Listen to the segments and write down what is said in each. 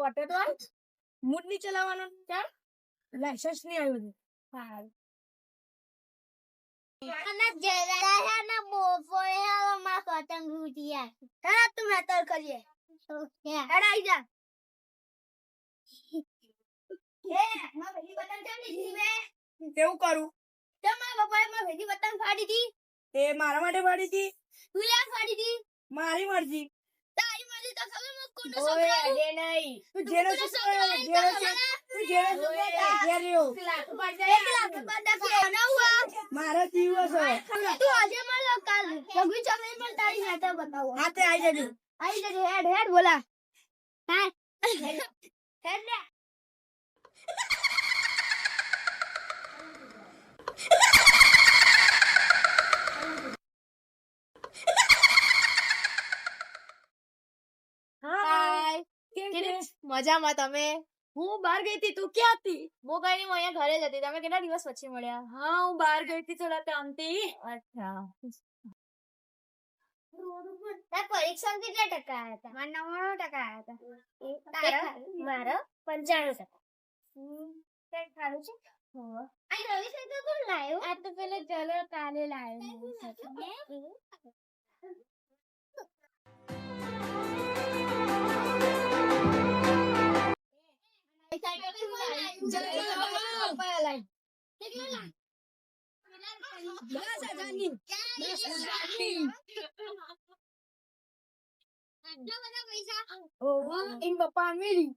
પોતે તો મૂડ નહીં ચલાવવાનો ચાલ લાયસન્સ નહીં આવ્યું હા અને જરા બોપોરે માં પતંગ ઉડિયા હા તું મેટર કરીએ હેડ આઈ જા એ માં ભેગી પતંગ કેમ લીધી મે કેવું કરું તમારા પપ્પાએ માં ભેગી પતંગ ફાડી દી એ મારા માટે પાડી હતી તું લે ફાડી દી મારી મરજી તારી મરજી તો ખબર મત કોનો ઓએ છોકરો અડે નહીં તું જેનો છોકરો તું જેનો છોકરો ઘેર્યો મારો જીવ છે તું આજે મળો કાલ સગી ચકલી પણ તારી સાથે બતાવો હાથે આવી જજો હેડ હેડ બોલા હા હેડ ને હાય મજામાં તમે હું બહાર ગઈ હતી તું ક્યાં હતી હું કઈ નહીં હું અહીંયા ઘરે જ હતી તમે કેટલા દિવસ પછી મળ્યા હા હું બહાર ગઈ હતી થોડા કામથી અચ્છા તાર પરીક્ષા કેટલા ટકા આવ્યા હતા મારા 99% આવ્યા હતા મારો 95% તે ખાલું છે આ નવી સાયકલ કોણ લાવ્યો આ તો પેલે ચલો કાલે લાવ્યો ઇન પપ્પા મેરી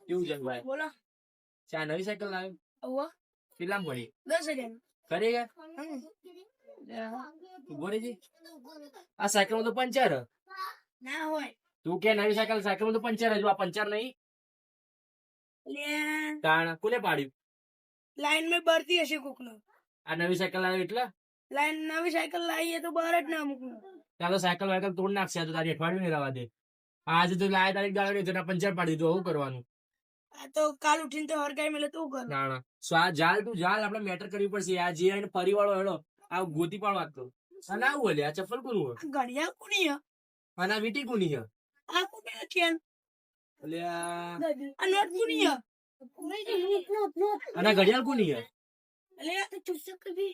કેવું છે ભાઈ બોલો ચા નવી સાયકલ લાવ્યો અવ્વા કેટલામ પડી 10,000 કરી ગયા ઉભો રહેજે આ સાયકલ માં તો પંચર હ. ના હોય તું કે નવી સાયકલ માં તો પંચર હજુ આ પંચર નહીં લે તાણ કોને પાડ્યું લાઈન માં બરતી હશે કોકનો આ નવી સાયકલ લાવ્યો એટલે લાઈન નવી સાયકલ લાવીએ તો બહાર જ ના મૂકનો ત્યાં તો સાયકલ વાયકલ તોડ નાખશે આ તો તારી અઠવાડિયું નહીં રહેવા દે આજે તો લાય તારીખ દાડો જરા પંચર પાડી દીધું આવું કરવાનું આ તો કાલ ઉઠીને તો હરગાઈ મેલે તું કર ના સો આ જાલ તું જાલ આપણે મેટર કરવી પડશે આ જે આઈને ફરી વાળો હેડો આ ગોતી પાડવા તો અને આવું બોલે આ ચપ્પલ કોનું હોય ઘડિયાળ કોની હે અને આ વીટી કોની હે આ કોની ચેન એટલે આ નોટ કોની હે અને આ ઘડિયાળ કોની હે એટલે આ તો ચુસ્સક કભી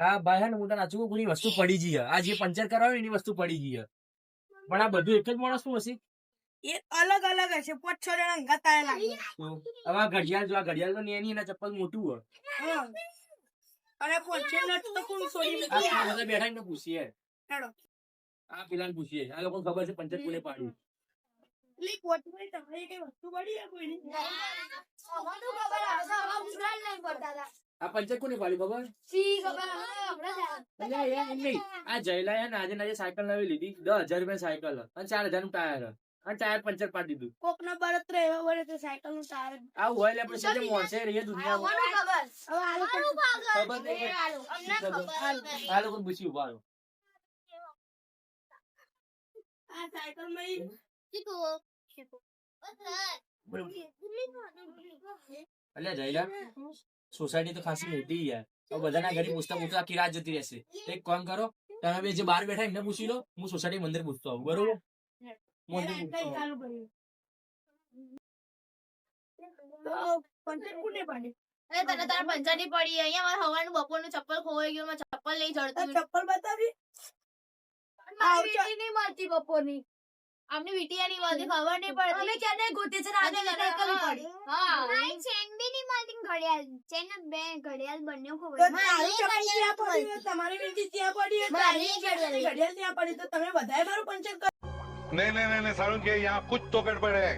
આ ભાઈ હે ને મોટા નાચું કોની વસ્તુ પડી ગઈ હે. આ જે પંચર કરાવ્યું એની વસ્તુ પડી ગઈ હે. પણ આ બધું એક જ માણસ નું હશે એ અલગ અલગ હશે 5-6 જણા અંગાતા લાગે તો હવે આ ઘડિયાળ જો આ ઘડિયાળ તો એની એના ચપ્પલ મોટું હોય હા અને પોચે નટ તો કોણ છોડી આ બધા બેઠા ને પૂછીએ હેડો આ પેલા પૂછીએ આ લોકો ખબર છે પંચર કોને પાડ્યું એટલે પોચમાં તમારી કઈ વસ્તુ પડી હે કોઈની અમારું ખબર આવશે આવા ઉતરાલ નહીં પડતા હતા આ પંચર કોને પાડ્યું ખબર સી ખબર હમણાં એટલે યાર એમ નહીં આ જયલા હે ને આજે નાજે સાયકલ નવી લીધી 10,000 રૂપિયા સાયકલ અને 4,000 નું ટાયર અને ટાયર પંચર પાડી દીધું કોકનો બળતરો એવા વળે તો સાયકલ નું ટાયર આવું હોય એટલે આપણે સીધે મોણસે રહીએ દુનિયામાં અમારું ખબર હવે આ લોકો ખબર નહીં અમને ખબર આ લોકો પૂછી ઉભા રહો આ સાયકલ માં શીખો એટલે જયલા સોસાયટી તો ખાસી મોટી યાર તો બધાના ઘરે પૂછતા પૂછતા આખી રાત જતી રહેશે એક કામ કરો તમે બે જે બહાર બેઠા એમને પૂછી લો હું સોસાયટી મંદિર પૂછતો આવું બરોબર મંદિર પૂછતો આવું. ચાલુ કર્યું તો પંચર કોને પાડી અરે તને તારા પંચાની પડી અહીંયા મારે હવાનું બપોરનું ચપ્પલ ખોવાઈ ગયું મારે ચપ્પલ નહીં આ જડતું ચપ્પલ બતાવી મારી વીટી નહીં મળતી બપોરની આમની વીટી એની મળતી ખબર નહીં પડતી અમે ક્યારે ગોતી છે આજે સાયકલ પડી હા ચેન બી નહીં મળતી ઘડિયાળ ચેન બે ઘડિયાળ બંને તો ખોવાઈ તારી ચપ્પલ ત્યાં પડી હોય, તમારી વીંટી ત્યાં પડી હોય, મારી તારી ઘડિયાળ ત્યાં પડી તો તમે બધાએ મારું પંચર કર્યું. नहीं नहीं नहीं सारुण के यहाँ कुछ तो गड़बड़ है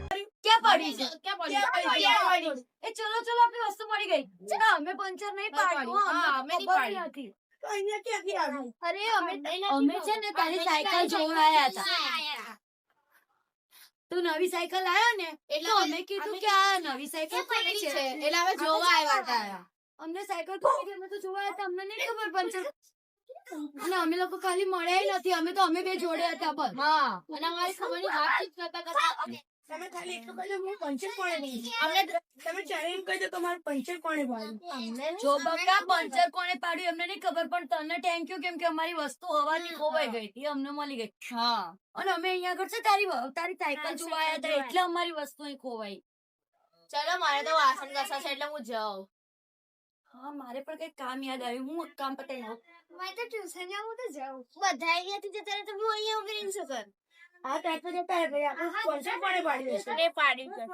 ક્યાં પડી છે ક્યાં પડી ક્યાં પડી? ક્યાં પડી એ ચલો ચલો આપણી વસ્તુ મળી ગઈ ના અમે પંચર નહીં પાડ્યું હા અમે નહીં પાડ્યું તો અહીંયા ક્યાંથી આવ્યું? અરે અમે છે ને તારી સાયકલ જોવાયા હતા તું નવી સાયકલ લાયો ને એટલે અમે કીધું કે આ નવી સાયકલ પડી છે એટલે અમે જોવા આવ્યા હતા અમને સાયકલ પડી ગઈ અમે તો જોવા આવ્યા હતા અમને નહીં ખબર પંચર અને અમે લોકો ખાલી મળ્યા નથી અમે બે જોડે હતા બસ હા અને અમારી ખબરની વાતચીત કરતા કરતા તમે ખાલી એટલું કહેજો હું પંચર કોણે નહીં તમે ચાલીને કહી દો તમારું પંચર કોણે પાડ્યું જો બકા પંચર કોણે પાડ્યું એમને નહીં ખબર પણ તને થેન્ક યુ કેમ કે અમારી વસ્તુ હવાની ખોવાઈ ગઈ હતી અમને મળી ગઈ હા અને અમે અહીંયા આગળ છે તારી સાયકલ જોવા આવ્યા હતા એટલે અમારી વસ્તુ અહીં ખોવાઈ ચલો મારે તો વાસણ ઘસા છે એટલે હું જાઉં. હા મારે પણ કઈ કામ યાદ આવ્યું હું એક કામ પતાવી લઉં મારે તો ટ્યુશન જાવું તો જાઉં. બધા અહીંયાથી જતા રહે તો હું અહીંયા ઉભી રહી શકું. આ ટાઈપ જતા રહે ભાઈ આપણે પંચર કોણે પાડ્યું હશે એ પાડી જશે.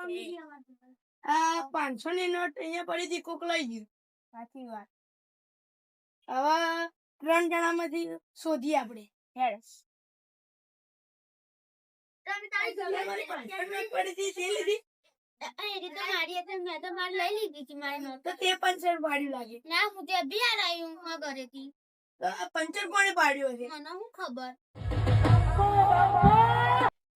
આ 500 ની નોટ અહીંયા પડી હતી કોક લઈ ગયું સાચી વાત હવે 3 જણામાંથી શોધીએ આપણે તમે તારી તમારી 500 નોટ પડી હતી તે લીધી એ તો મારી હતી મેં તો મારી લઈ લીધી હતી મારી નોટ. તો તે પંચર પાડ્યું લાગે ના હું તે અભિયાન આવ્યું મારા ઘરેથી. તો આ પંચર કોણે પાડ્યું હશે મને હું ખબર.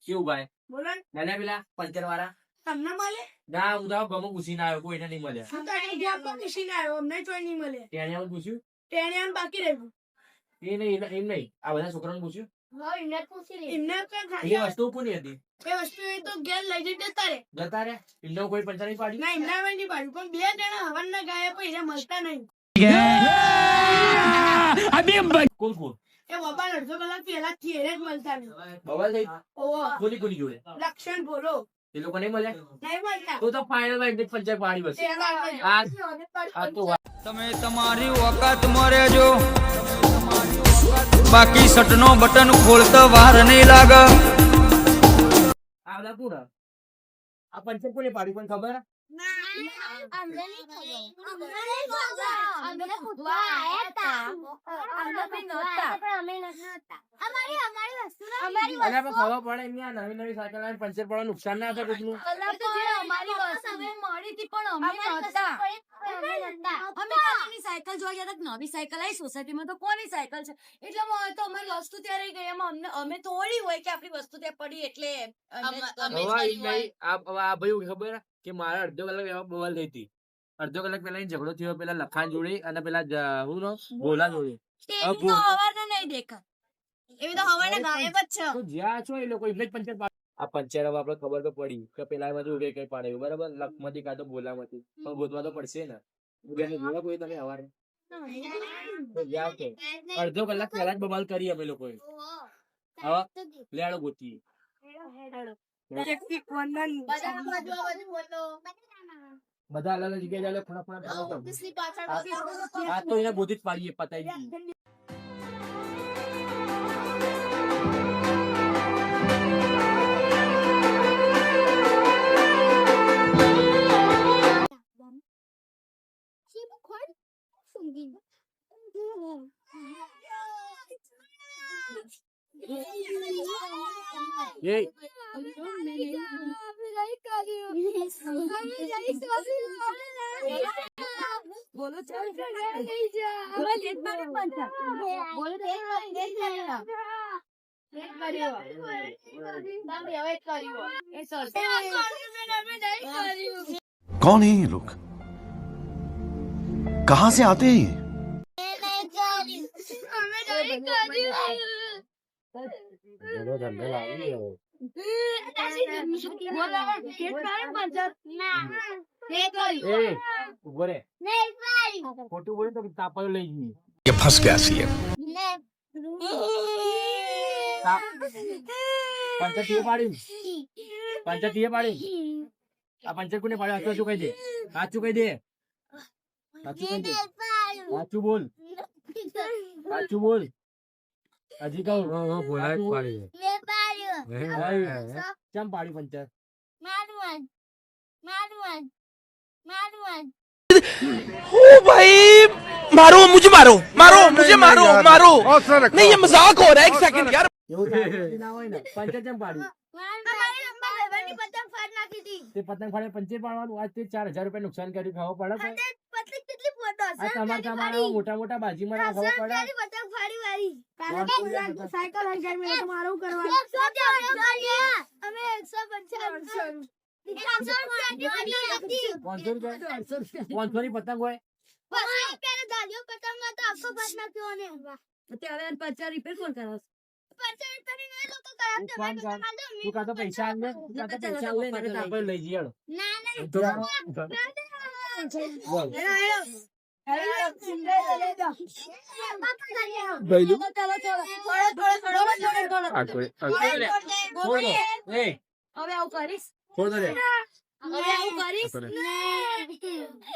કેવું ભાઈ બોલો ને, દાદા પેલા પંચર વાળા તમને મળે ના હું તો ગમો પૂછીને આવ્યો કોઈને નહીં મળ્યા હું તો અહીં જ્યાં પણ પૂછીને આવ્યો અમને ચોઈ નહીં મળે તેને આવું પૂછ્યું તેને આમ બાકી રહ્યું એ નહીં એમ નહીં આ બધા છોકરાને પૂછ્યું હા એમને પૂછી લે. એમને કઈ એ ખાલી વસ્તુ કોની હતી એ વસ્તુ એ તો ઘેર લઈ જઈ જતા રહે જતા રે એમને કોઈ પંચર નહીં પાડ્યું ના એમના નહીં પાડ્યું પણ 2 જણા હવનના ગાયા પૈસા મળતા નહીં કોણ કોણ એ બાબા અડધો કલાક પહેલા થી એને જ મળતા નહીં બવાલ થઈ ઓહો કોની કોની જોડે લક્ષણ બોલો એ લોકો નહીં મળ્યા નહીં મળતા તો ફાઇનલ માં એમને પંચર પાડી બસ આ તો તમે તમારી ઓકાતમાં રહેજો બાકી સટનો બટન ખોલતા વાર નહીં લાગે. આ બધા કોણ આ પંચર કોને પાડ્યું પણ ખબર અમને નહીં ખબર. અમને પૂછવા આયા હતા. અમને પણ નહોતા. પણ અમે નહોતા. અમારી વસ્તુ ના અમારી અને આપણે ખબર પડે એમની આ નવી નવી સાયકલ આવીને પંચર પડવા નુકસાન ના થાય કોઈનું અમારી વસ્તુ મળી હતી પણ અમે નહોતા અમે કાકાની સાયકલ જોવા ગયા હતા નવી સાયકલ આવી સોસાયટીમાં તો કોની સાયકલ છે એટલે તો અમારી વસ્તુ ત્યાં રહી ગઈ એમાં અમે થોડી હોય કે આપણી વસ્તુ ત્યાં પડી એટલે હવે ઈ નહીં, આ ભાઈ ખબર કે મારા અડધો કલાક એમાં બવાલ થઈ હતી અડધો કલાક પેલા ઝઘડો થયો પેલા લખાણ જોડે અને પેલા હું નો ભોલા જોડે તેની તો હવારનો નહીં દેખા એવી તો હવાના ગાયબ જ છે. તો જ્યાં છો એ લોકો એમને જ પંચર પાડ આ પંચર હવે આપણે ખબર તો પડી કે પેલા એમાં જો કઈ પાડે બરાબર લખમાંથી કાં તો ભોલામાંથી પણ ગોતવા તો પડશે ને બેને જોયા કોઈ તમે હવારે તો જ્યાં કે અડધો કલાક પહેલા જ બબાલ કરી અમે લોકોએ હવે લેડો ગોતીએ બધા અલગ અલગ જગ્યાએ જાય ખૂણા ખૂણા આ તો એને ગોતી જ પાડીએ પતાઈ દીધી એ બોલો कौन है ये लोग कहाँ से आते हैं ये ધંધો લાવી ગયો એ ઉભો રે ખોટું બોલે તો તાપો લઈ જઈએ ये फंस गया सीएम પંચર ટીએ પાડી પંચર ટીએ પાડી આ પંચર કોને પાડ્યું સાચું કહી દે સાચું કહી દે સાચું કહી દે સાચું બોલ સાચું બોલ હજી કહું બોલાય પાડી કેમ પાડ્યું પંચર ओ भाई मारो मुझे मारो मारो मुझे मारो मारो नहीं ये मजाक हो रहा है एक सेकंड यार એવું ના હોય ને પંચર કેમ પાડ્યું તે પતંગ ફાડે પંચર પાડવાનું આજ તે 4000 રૂપિયા નુકસાન કર્યું ખાવા પડે આ તમારા મોટા મોટા બાજીમાં ખાવા પડે સાયકલ હજાર મેં તો મારું કરવાનું 500 ની પતંગ હોય ત્યારે 50 રિપેર કોણ કરાવશે એક કામ કર તું કાં તો પૈસા આલ દે, કાં તો પૈસા આલ દે, નકર તો આપણે લઈ જઈએ હેડો. બોલ. છોડ દો. એ, હવે આવું કરીશ છોડ દો રે. હવે આવું કરીશ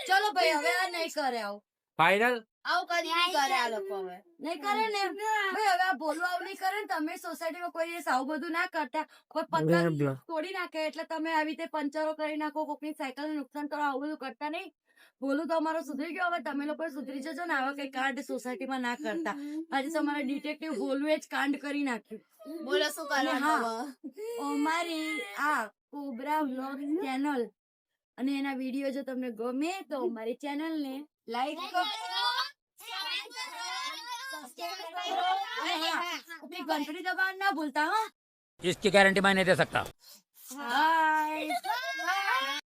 ચલો ભાઈ હવે આ નહીં કરે આવું ફાઇનલ. આવું કરી નહીં કરે આ લોકો હવે નહીં કરે ને ભાઈ હવે આ બોલવા આવું નહીં કરે ને તમે સોસાયટીમાં કોઈ દિવસ આવું બધું ના કરતા કોઈ પતંગ તોડી નાખે એટલે તમે આવી રીતે પંચરો કરી નાખો કોકની સાયકલ નુકસાન કરો આવું બધું કરતા નહીં બોલું તો અમારો સુધરી ગયો હવે તમે લોકો સુધરી જજો ને આવા કઈ કાંડ સોસાયટીમાં ના કરતા આજે તમારા ડિટેક્ટિવ બોલવે જ કાંડ કરી નાખ્યું બોલો શું અને હા અમારી આ કોબરા વ્લોગ ચેનલ અને એના વિડીયો જો તમને ગમે તો અમારી ચેનલ ને લાઈક કરો ઘંટડી દબાવવાનું ના ભૂલતા હા इसकी गारंटी मैं नहीं दे सकता. હાય